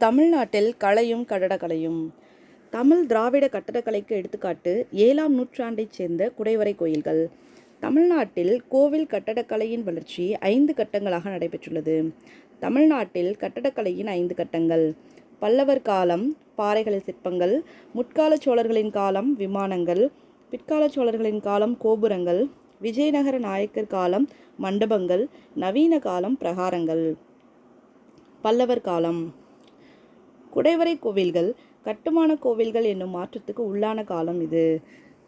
தமிழ்நாட்டில் கலையும் கட்டடக்கலையும். தமிழ் திராவிட கட்டடக்கலைக்கு எடுத்துக்காட்டு 7ஆம் நூற்றாண்டைச் சேர்ந்த குடைவரை கோயில்கள். தமிழ்நாட்டில் கோவில் கட்டடக்கலையின் வளர்ச்சி 5 கட்டங்களாக நடைபெற்றுள்ளது. தமிழ்நாட்டில் கட்டடக்கலையின் 5 கட்டங்கள்: பல்லவர் காலம் பாறைகளில் சிற்பங்கள், முற்கால சோழர்களின் காலம் விமானங்கள், பிற்கால சோழர்களின் காலம் கோபுரங்கள், விஜயநகர நாயக்கர் காலம் மண்டபங்கள், நவீன காலம் பிரகாரங்கள். பல்லவர் காலம். குடைவரை கோவில்கள் கட்டுமான கோவில்கள் என்னும் மாற்றத்துக்கு உள்ளான காலம் இது.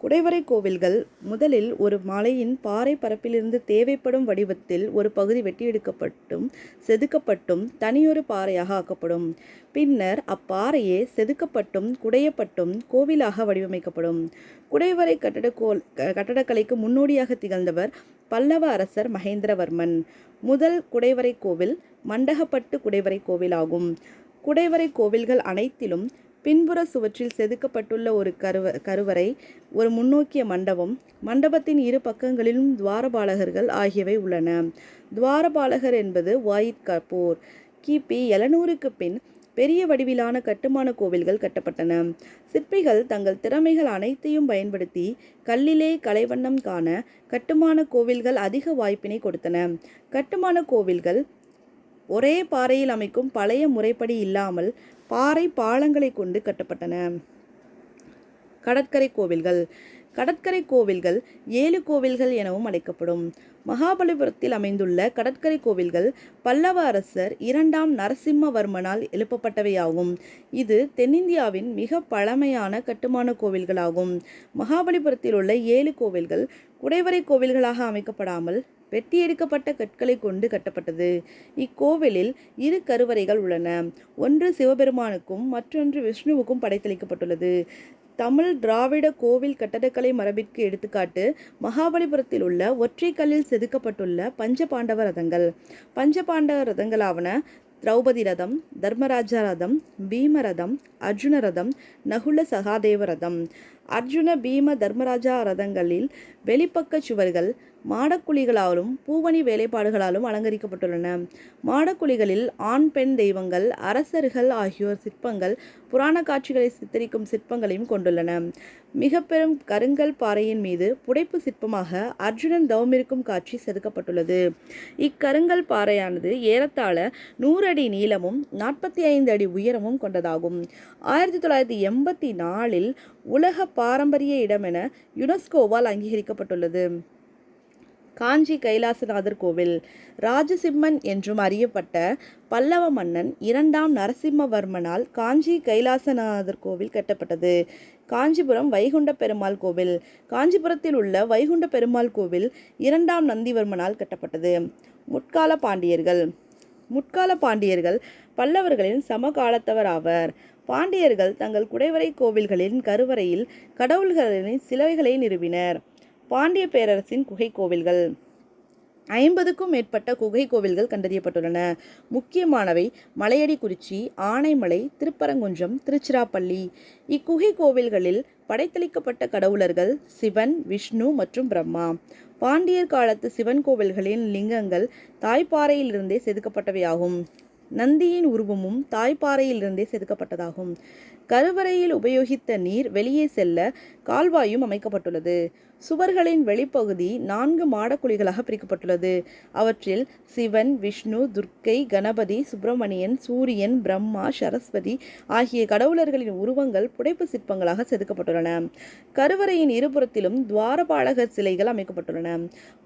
குடைவரை கோவில்கள் முதலில் ஒரு மலையின் பாறை பரப்பிலிருந்து தேவைப்படும் வடிவத்தில் ஒரு பகுதி வெட்டியெடுக்கப்பட்டும் செதுக்கப்பட்டும் தனியொரு பாறையாக ஆக்கப்படும். பின்னர் அப்பாறையே செதுக்கப்பட்டும் குடையப்பட்டும் கோவிலாக வடிவமைக்கப்படும். குடைவரை கட்டடக்கலைக்கு முன்னோடியாக திகழ்ந்தவர் பல்லவ அரசர் மகேந்திரவர்மன். முதல் குடைவரை கோவில் மண்டகப்பட்டு குடைவரை கோவில் ஆகும். குடைவரை கோவில்கள் அனைத்திலும் பின்புற சுவற்றில் செதுக்கப்பட்டுள்ள ஒரு கருவறை, ஒரு முன்னோக்கிய மண்டபம், மண்டபத்தின் இரு பக்கங்களிலும் துவாரபாலகர்கள் ஆகியவை உள்ளன. துவாரபாலகர் என்பது வாயிற்காப்போர். கிபி 700க்கு பின் பெரிய வடிவிலான கட்டுமான கோவில்கள் கட்டப்பட்டன. சிற்பிகள் தங்கள் திறமைகள் அனைத்தையும் பயன்படுத்தி கல்லிலே கலைவண்ணம் காண கட்டுமான கோவில்கள் அதிக வாய்ப்பினை கொடுத்தன. கட்டுமான கோவில்கள் ஒரே பாறையில் அமைக்கும் பழைய முறைப்படி இல்லாமல் பாறை பாலங்களை கொண்டு கட்டப்பட்டன. கடற்கரை கோவில்கள். கடற்கரை கோவில்கள் 7 கோவில்கள் எனவும் அழைக்கப்படும். மகாபலிபுரத்தில் அமைந்துள்ள கடற்கரை கோவில்கள் பல்லவ அரசர் 2ஆம் நரசிம்மவர்மனால் எழுப்பப்பட்டவையாகும். இது தென்னிந்தியாவின் மிக பழமையான கட்டுமான கோவில்களாகும். மகாபலிபுரத்தில் உள்ள 7 கோவில்கள் குடைவரை கோவில்களாக அமைக்கப்படாமல் வெட்டி எடுக்கப்பட்ட கற்களை கொண்டு கட்டப்பட்டது. இக்கோவிலில் 2 கருவறைகள் உள்ளன. ஒன்று சிவபெருமானுக்கும் மற்றொன்று விஷ்ணுவுக்கும் படைத்தளிக்கப்பட்டுள்ளது. தமிழ் திராவிட கோவில் கட்டடக்கலை மரபிற்கு எடுத்துக்காட்டு மகாபலிபுரத்தில் உள்ள ஒற்றைக்கல்லில் செதுக்கப்பட்டுள்ள பஞ்சபாண்டவ ரதங்கள். பஞ்சபாண்டவ ரதங்களாவன திரௌபதி ரதம், தர்மராஜா ரதம், பீம ரதம், அர்ஜுன ரதம், நகுல சகாதேவ ரதம். அர்ஜுன பீம தர்மராஜா ரதங்களில் வெளிப்பக்க சுவர்கள் மாடக்குழிகளாலும் பூவணி வேலைப்பாடுகளாலும் அலங்கரிக்கப்பட்டுள்ளன. மாடக்குழிகளில் ஆண் பெண் தெய்வங்கள், அரசர்கள் ஆகியோர் சிற்பங்கள், புராண காட்சிகளை சித்தரிக்கும் சிற்பங்களையும் கொண்டுள்ளன. மிக பெரும் கருங்கல் பாறையின் மீது புடைப்பு சிற்பமாக அர்ஜுனன் தவமிருக்கும் காட்சி செதுக்கப்பட்டுள்ளது. இக்கருங்கல் பாறையானது ஏறத்தாழ 100 அடி நீளமும் 45 அடி உயரமும் கொண்டதாகும். 1984இல் உலக பாரம்பரிய இடமென யுனெஸ்கோவால் அங்கீகரிக்கப்பட்டுள்ளது. காஞ்சி கைலாசநாதர் கோவில். ராஜசிம்மன் என்றும் அறியப்பட்ட பல்லவ மன்னன் 2ஆம் நரசிம்மவர்மனால் காஞ்சி கைலாசநாதர் கோவில் கட்டப்பட்டது. காஞ்சிபுரம் வைகுண்ட பெருமாள் கோவில். காஞ்சிபுரத்தில் உள்ள வைகுண்ட பெருமாள் கோவில் 2ஆம் நந்திவர்மனால் கட்டப்பட்டது. முற்கால பாண்டியர்கள். முற்கால பாண்டியர்கள் பல்லவர்களின் சமகாலத்தவர் ஆவர். பாண்டியர்கள் தங்கள் குடைவரை கோவில்களின் கருவறையில் கடவுள்களின் சிலைகளை நிறுவினர். பாண்டிய பேரரசின் குகை கோவில்கள். 50க்கும் மேற்பட்ட குகை கோவில்கள் கண்டறியப்பட்டுள்ளன. முக்கியமானவை மலையடிக்குறிச்சி, ஆனைமலை, திருப்பரங்குன்றம், திருச்சிராப்பள்ளி. இக்குகை கோவில்களில் படைத்தளிக்கப்பட்ட கடவுளர்கள் சிவன், விஷ்ணு மற்றும் பிரம்மா. பாண்டியர் காலத்து சிவன் கோவில்களின் லிங்கங்கள் தாய்ப்பாறையிலிருந்தே செதுக்கப்பட்டவையாகும். நந்தியின் உருவமும் தாய்ப்பாறையிலிருந்தே செதுக்கப்பட்டதாகும். கருவறையில் உபயோகித்த நீர் வெளியே செல்ல கால்வாயும் அமைக்கப்பட்டுள்ளது. சுவர்களின் வெளிப்பகுதி 4 மாடக்குழிகளாக பிரிக்கப்பட்டுள்ளது. அவற்றில் சிவன், விஷ்ணு, துர்க்கை, கணபதி, சுப்பிரமணியன், சூரியன், பிரம்மா, சரஸ்வதி ஆகிய கடவுளர்களின் உருவங்கள் புடைப்பு சிற்பங்களாக செதுக்கப்பட்டுள்ளன. கருவறையின் இருபுறத்திலும் துவாரபாலகர் சிலைகள் அமைக்கப்பட்டுள்ளன.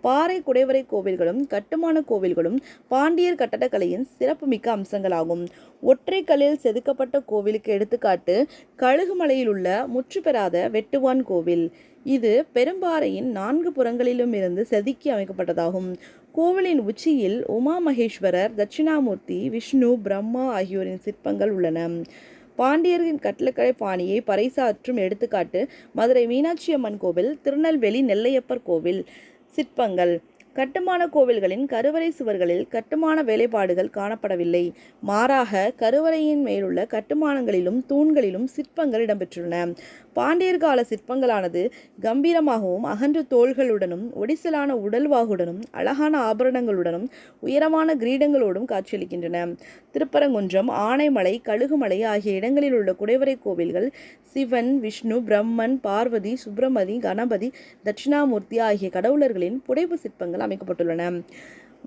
பாறை குடைவரை கோவில்களும் கட்டுமான கோவில்களும் பாண்டியர் கட்டடக்கலையின் சிறப்புமிக்க அம்சங்களாகும். ஒற்றைக்கல்லில் செதுக்கப்பட்ட கோவிலுக்கு எடுத்துக்காட்டு கழுகுமலையில் உள்ள முற்றுப்பெறாத வெட்டுவான் கோவில். இது பெரும்பாறையின் 4 புறங்களிலும் இருந்து செதுக்கி அமைக்கப்பட்டதாகும். கோவிலின் உச்சியில் உமா மகேஸ்வரர், தட்சிணாமூர்த்தி, விஷ்ணு, பிரம்மா ஆகியோரின் சிற்பங்கள் உள்ளன. பாண்டியர்களின் கட்டடக்கலை பாணியை பறைசாற்றும் எடுத்துக்காட்டு மதுரை மீனாட்சி அம்மன் கோவில், திருநெல்வேலி நெல்லையப்பர் கோவில். சிற்பங்கள். கட்டுமான கோவில்களின் கருவறை சுவர்களில் கட்டுமான வேலைப்பாடுகள் காணப்படவில்லை. மாறாக கருவறையின் மேலுள்ள கட்டுமானங்களிலும் தூண்களிலும் சிற்பங்கள் இடம்பெற்றுள்ளன. பாண்டியர் கால சிற்பங்களானது கம்பீரமாகவும் அகன்ற தோள்களுடனும் ஒடிசலான உடல்வாகுடனும் அழகான ஆபரணங்களுடனும் உயரமான கிரீடங்களோடும் காட்சியளிக்கின்றன. திருப்பரங்குன்றம், ஆனைமலை, கழுகுமலை ஆகிய இடங்களில் உள்ள குடைவரை கோவில்கள் சிவன், விஷ்ணு, பிரம்மன், பார்வதி, சுப்பிரமணி, கணபதி, தட்சிணாமூர்த்தி ஆகிய கடவுளர்களின் புடைப்பு சிற்பங்கள் அமைக்கப்பட்டுள்ளன.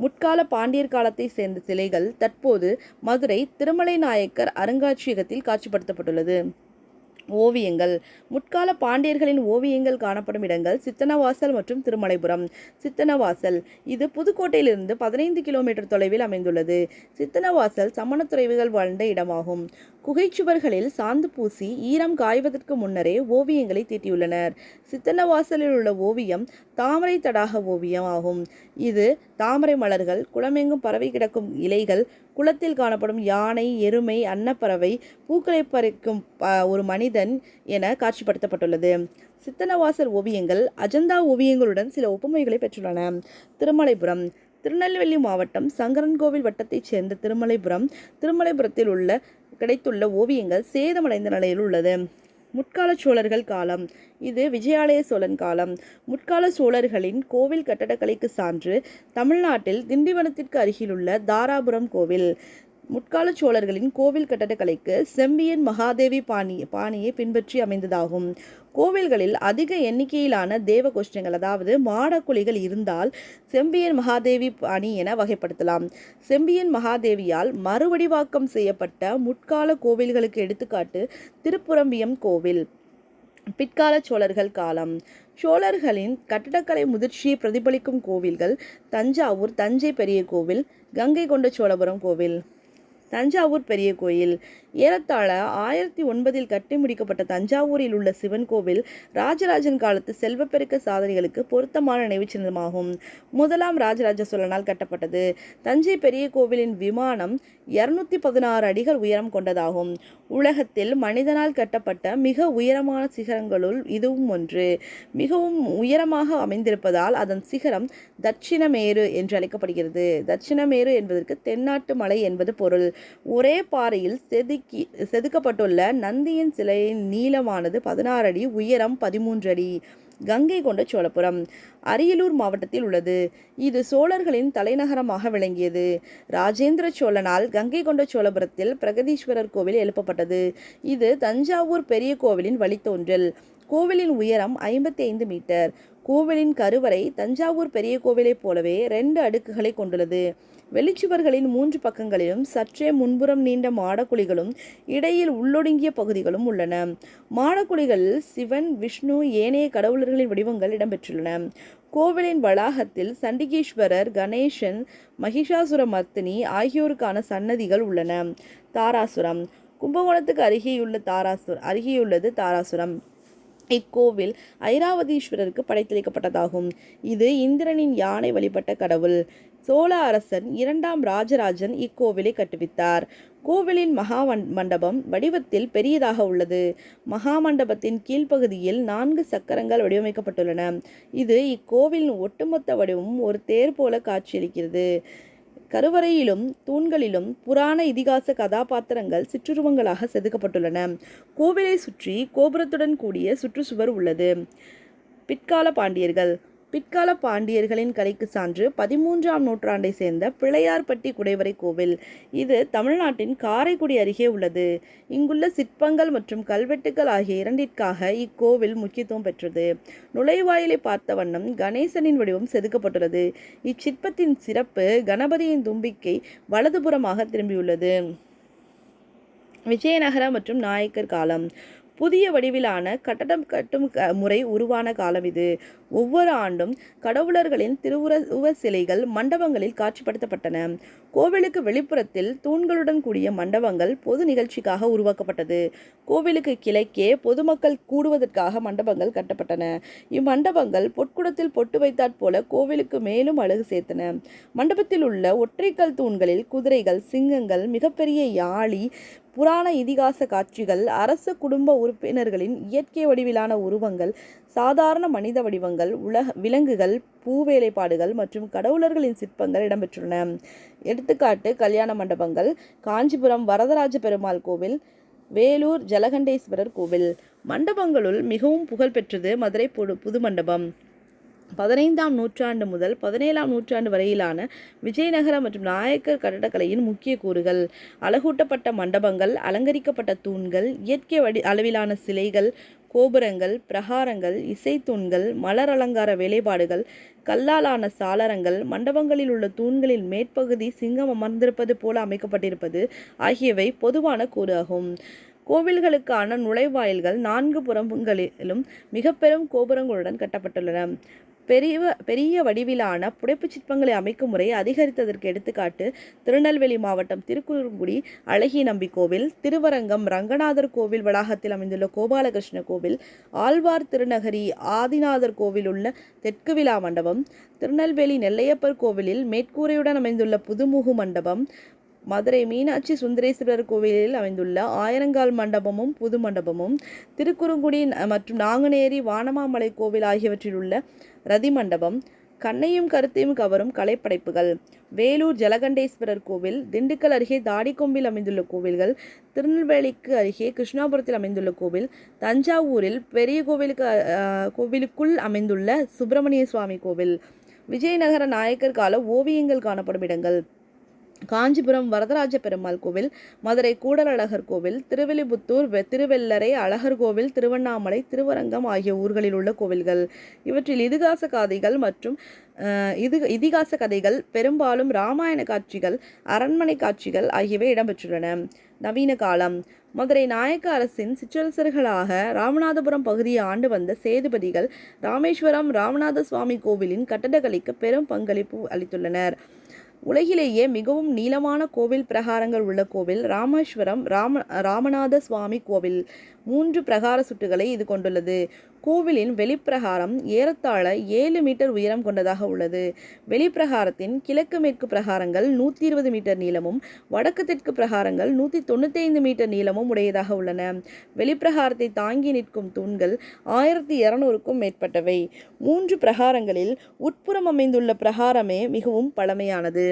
முற்கால பாண்டியர் காலத்தை சேர்ந்த சிலைகள் தற்போது மதுரை திருமலை நாயக்கர் அருங்காட்சியகத்தில் காட்சிப்படுத்தப்பட்டுள்ளது. ஓவியங்கள். முற்கால பாண்டியர்களின் ஓவியங்கள் காணப்படும் இடங்கள் சித்தன்னவாசல் மற்றும் திருமலைபுரம். சித்தன்னவாசல் இது புதுக்கோட்டையிலிருந்து 15 கிலோமீட்டர் தொலைவில் அமைந்துள்ளது. சித்தன்னவாசல் சமணத்துறவிகள் வாழ்ந்த இடமாகும். குகைச்சுவர்களில் சாந்து பூசி ஈரம் காய்வதற்கு முன்னரே ஓவியங்களை தீட்டியுள்ளனர். சித்தன்னவாசலில் உள்ள ஓவியம் தாமரை தடாக ஓவியம் ஆகும். இது தாமரை மலர்கள், குளமெங்கும் பரவி கிடக்கும் இலைகள், குளத்தில் காணப்படும் யானை, எருமை, அன்னப்பறவை, பூக்களை பறிக்கும் ஒரு மனிதன் என காட்சிப்படுத்தப்பட்டுள்ளது. சித்தன்னவாசல் ஓவியங்கள் அஜந்தா ஓவியங்களுடன் சில ஒப்புமைகளை பெற்றுள்ளன. திருமலைபுரம். திருநெல்வேலி மாவட்டம் சங்கரன்கோவில் வட்டத்தைச் சேர்ந்த திருமலைபுரத்தில் கிடைத்துள்ள ஓவியங்கள் சேதமடைந்த நிலையில் உள்ளது. முற்கால சோழர்கள் காலம். இது விஜயாலய சோழன் காலம். முற்கால சோழர்களின் கோவில் கட்டடக்கலைக்கு சான்று தமிழ்நாட்டில் திண்டிவனத்திற்கு அருகிலுள்ள தாராபுரம் கோவில். முற்கால சோழர்களின் கோவில் கட்டடக்கலைக்கு செம்பியன் மகாதேவி பாணியை பின்பற்றி அமைந்ததாகும். கோவில்களில் அதிக எண்ணிக்கையிலான தேவ கோஷ்டங்கள் அதாவது மாடக்குழிகள் இருந்தால் செம்பியன் மகாதேவி பாணி என வகைப்படுத்தலாம். செம்பியன் மகாதேவியால் மறுவடிவாக்கம் செய்யப்பட்ட முற்கால கோவில்களுக்கு எடுத்துக்காட்டு திருப்புரம்பியம் கோவில். பிற்கால சோழர்கள் காலம். சோழர்களின் கட்டடக்கலை முதிர்ச்சியை பிரதிபலிக்கும் கோவில்கள் தஞ்சாவூர் தஞ்சை பெரிய கோவில், கங்கை கொண்ட சோழபுரம் கோவில். தஞ்சாவூர் பெரிய கோயில். ஏறத்தாழ 1009 கட்டி முடிக்கப்பட்ட தஞ்சாவூரில் உள்ள சிவன் கோவில் ராஜராஜன் காலத்து செல்வப்பெருக்க சாதனைகளுக்கு பொருத்தமான நினைவுச் சின்னமாகும். முதலாம் ராஜராஜ சோழனால் கட்டப்பட்டது. தஞ்சை பெரிய கோவிலின் விமானம் 216 அடிகள் உயரம் கொண்டதாகும். உலகத்தில் மனிதனால் கட்டப்பட்ட மிக உயரமான சிகரங்களுள் இதுவும் ஒன்று. மிகவும் உயரமாக அமைந்திருப்பதால் அதன் சிகரம் தட்சிணமேரு என்று அழைக்கப்படுகிறது. தட்சிணமேரு என்பதற்கு தென்னாட்டு மலை என்பது பொருள். ஒரே பாறையில் செதுக்கப்பட்டுள்ள நந்தியின் சிலையின் நீளமானது 16 அடி, உயரம் 13 அடி. கங்கை கொண்ட சோழபுரம் அரியலூர் மாவட்டத்தில் உள்ளது. இது சோழர்களின் தலைநகரமாக விளங்கியது. ராஜேந்திர சோழனால் கங்கை கொண்ட சோழபுரத்தில் பிரகதீஸ்வரர் கோவில் எழுப்பப்பட்டது. இது தஞ்சாவூர் பெரிய கோவிலின் வழித்தோன்றல். கோவிலின் உயரம் 55 மீட்டர். கோவிலின் கருவறை தஞ்சாவூர் பெரிய கோவிலைப் போலவே 2 அடுக்குகளை கொண்டுள்ளது. வெளிச்சுவர்களின் 3 பக்கங்களிலும் சற்றே முன்புறம் நீண்ட மாடக்குழிகளும் இடையில் உள்ளொடுங்கிய பகுதிகளும் உள்ளன. மாடக்குழிகளில் சிவன், விஷ்ணு, ஏனைய கடவுளர்களின் வடிவங்கள் இடம்பெற்றுள்ளன. கோவிலின் வளாகத்தில் சண்டிகேஸ்வரர், கணேசன், மகிஷாசுரமர்த்தினி ஆகியோருக்கான சன்னதிகள் உள்ளன. தாராசுரம். கும்பகோணத்துக்கு அருகேயுள்ளது தாராசுரம். இக்கோவில் ஐராவதீஸ்வரருக்கு படைத்தளிக்கப்பட்டதாகும். இது இந்திரனின் யானை வழிபட்ட கடவுள். சோழ அரசன் 2ஆம் ராஜராஜன் இக்கோவிலை கட்டுவித்தார். கோவிலின் மண்டபம் வடிவத்தில் பெரியதாக உள்ளது. மகாமண்டபத்தின் கீழ்ப்பகுதியில் 4 சக்கரங்கள் வடிவமைக்கப்பட்டுள்ளன. இது இக்கோவிலின் ஒட்டுமொத்த வடிவமும் ஒரு தேர் போல காட்சியளிக்கிறது. கருவறையிலும் தூண்களிலும் புராண இதிகாச கதாபாத்திரங்கள் சிற்றுருவங்களாக செதுக்கப்பட்டுள்ளன. கோவிலை சுற்றி கோபுரத்துடன் கூடிய சுற்றுச்சுவர் உள்ளது. பிற்கால பாண்டியர்கள். பிற்கால பாண்டியர்களின் கலைக்கு சான்று 13ஆம் நூற்றாண்டை சேர்ந்த பிள்ளையார்பட்டி குடைவரை கோவில். இது தமிழ்நாட்டின் காரைக்குடி அருகே உள்ளது. இங்குள்ள சிற்பங்கள் மற்றும் கல்வெட்டுகள் ஆகிய இரண்டிற்காக இக்கோவில் முக்கியத்துவம் பெற்றது. நுழைவாயிலை பார்த்த வண்ணம் கணேசனின் வடிவம் செதுக்கப்பட்டுள்ளது. இச்சிற்பத்தின் சிறப்பு கணபதியின் தும்பிக்கை வலதுபுறமாக திரும்பியுள்ளது. விஜயநகர மற்றும் நாயக்கர் காலம். புதிய வடிவிலான கட்டடம் கட்டும் முறை உருவான காலம் இது. ஒவ்வொரு ஆண்டும் கடவுளர்களின் திருவுருவ சிலைகள் மண்டபங்களில் காட்சிப்படுத்தப்பட்டன. கோவிலுக்கு வெளிப்புறத்தில் தூண்களுடன் கூடிய மண்டபங்கள் பொது நிகழ்ச்சிக்காக உருவாக்கப்பட்டது. கோவிலுக்கு கிழக்கே பொதுமக்கள் கூடுவதற்காக மண்டபங்கள் கட்டப்பட்டன. இம்மண்டபங்கள் பொற்குடத்தில் பொட்டு வைத்தாற் போல கோவிலுக்கு மேலும் அழகு சேர்த்தன. மண்டபத்தில் உள்ள ஒற்றைக்கல் தூண்களில் குதிரைகள், சிங்கங்கள், மிகப்பெரிய யாழி, புராண இதிகாச காட்சிகள், அரச குடும்ப உறுப்பினர்களின் இயற்கை வடிவிலான உருவங்கள், சாதாரண மனித வடிவங்கள், விலங்குகள், பூ வேலைப்பாடுகள் மற்றும் கடவுளர்களின் சிற்பங்கள் இடம்பெற்றுள்ளன. எடுத்துக்காட்டு கல்யாண மண்டபங்கள், காஞ்சிபுரம் வரதராஜ பெருமாள் கோவில், வேலூர் ஜலகண்டேஸ்வரர் கோவில். மண்டபங்களுள் மிகவும் புகழ்பெற்றது மதுரை புது மண்டபம். 15ஆம் நூற்றாண்டு முதல் 17ஆம் நூற்றாண்டு வரையிலான விஜயநகர மற்றும் நாயக்கர் கட்டடக்கலையின் முக்கிய கூறுகள்: அழகூட்டப்பட்ட மண்டபங்கள், அலங்கரிக்கப்பட்ட தூண்கள், இயற்கை அளவிலான சிலைகள், கோபுரங்கள், பிரகாரங்கள், இசைத்தூண்கள், மலர் அலங்கார வேலைப்பாடுகள், கல்லாலான சாளரங்கள், மண்டபங்களில் உள்ள தூண்களின் மேற்பகுதி சிங்கம் அமர்ந்திருப்பது போல அமைக்கப்பட்டிருப்பது ஆகியவை பொதுவான கூறு ஆகும். கோவில்களுக்கான நுழைவாயில்கள் 4 புறங்களிலும் மிக பெரும் கோபுரங்களுடன் கட்டப்பட்டுள்ளன. பெரிய வடிவிலான புடைப்புச் சிற்பங்களை அமைக்கும் முறை அதிகரித்ததற்கு எடுத்துக்காட்டு திருநெல்வேலி மாவட்டம் திருக்குறுங்குடி அழகிய நம்பி கோவில், திருவரங்கம் ரங்கநாதர் கோவில் வளாகத்தில் அமைந்துள்ள கோபாலகிருஷ்ண கோவில், ஆழ்வார் திருநகரி ஆதிநாதர் கோவில் உள்ள தெற்கு விழா மண்டபம், திருநெல்வேலி நெல்லையப்பர் கோவிலில் மேற்கூரையுடன் அமைந்துள்ள புதுமுகு மண்டபம், மதுரை மீனாட்சி சுந்தரேஸ்வரர் கோவிலில் அமைந்துள்ள ஆயிரங்கால் மண்டபமும் புது மண்டபமும், திருக்குறுங்குடி மற்றும் நாங்குநேரி வானமாமலை கோவில் ஆகியவற்றில் உள்ள ரதி மண்டபம், கண்ணையும் கருத்தையும் கவரும் கலைப்படைப்புகள், வேலூர் ஜலகண்டேஸ்வரர் கோவில், திண்டுக்கல் அருகே தாடிக்கொம்பில் அமைந்துள்ள கோவில்கள், திருநெல்வேலிக்கு அருகே கிருஷ்ணாபுரத்தில் அமைந்துள்ள கோவில், தஞ்சாவூரில் பெரிய கோவிலுக்குள் அமைந்துள்ள சுப்பிரமணிய சுவாமி கோவில். விஜயநகர நாயக்கர் கால ஓவியங்கள் காணப்படும் இடங்கள்: காஞ்சிபுரம் வரதராஜ பெருமாள் கோவில், மதுரை கூடலழகர் கோவில், திருவில்லிபுத்தூர் திருவெள்ளரை அழகர் கோவில், திருவண்ணாமலை, திருவரங்கம் ஆகிய ஊர்களில் உள்ள கோவில்கள். இவற்றில் இதிகாச கதைகள் பெரும்பாலும் இராமாயண காட்சிகள், அரண்மனை காட்சிகள் ஆகியவை இடம்பெற்றுள்ளன. நவீன காலம்: மதுரை நாயக்க அரசின் சிற்றரசர்களாக ராமநாதபுரம் பகுதியை ஆண்டு வந்த சேதுபதிகள் ராமேஸ்வரம் ராமநாத சுவாமி கோவிலின் கட்டடக்கலைக்கு பெரும் பங்களிப்பு அளித்துள்ளனர். உலகிலேயே மிகவும் நீளமான கோவில் பிரகாரங்கள் உள்ள கோவில் ராமேஸ்வரம் ராமநாத சுவாமி கோவில். 3 பிரகார சுட்டுகளை இது கொண்டுள்ளது. கோவிலின் வெளிப்பிரகாரம் ஏறத்தாழ 7 மீட்டர் உயரம் கொண்டதாக உள்ளது. வெளிப்பிரகாரத்தின் கிழக்கு மேற்கு பிரகாரங்கள் 120 மீட்டர் நீளமும், வடக்கு தெற்கு பிரகாரங்கள் 195 மீட்டர் நீளமும் உடையதாக உள்ளன. வெளிப்பிரகாரத்தை தாங்கி நிற்கும் தூண்கள் 1200க்கும் மேற்பட்டவை. 3 பிரகாரங்களில் உட்புறம் அமைந்துள்ள பிரகாரமே மிகவும் பழமையானது.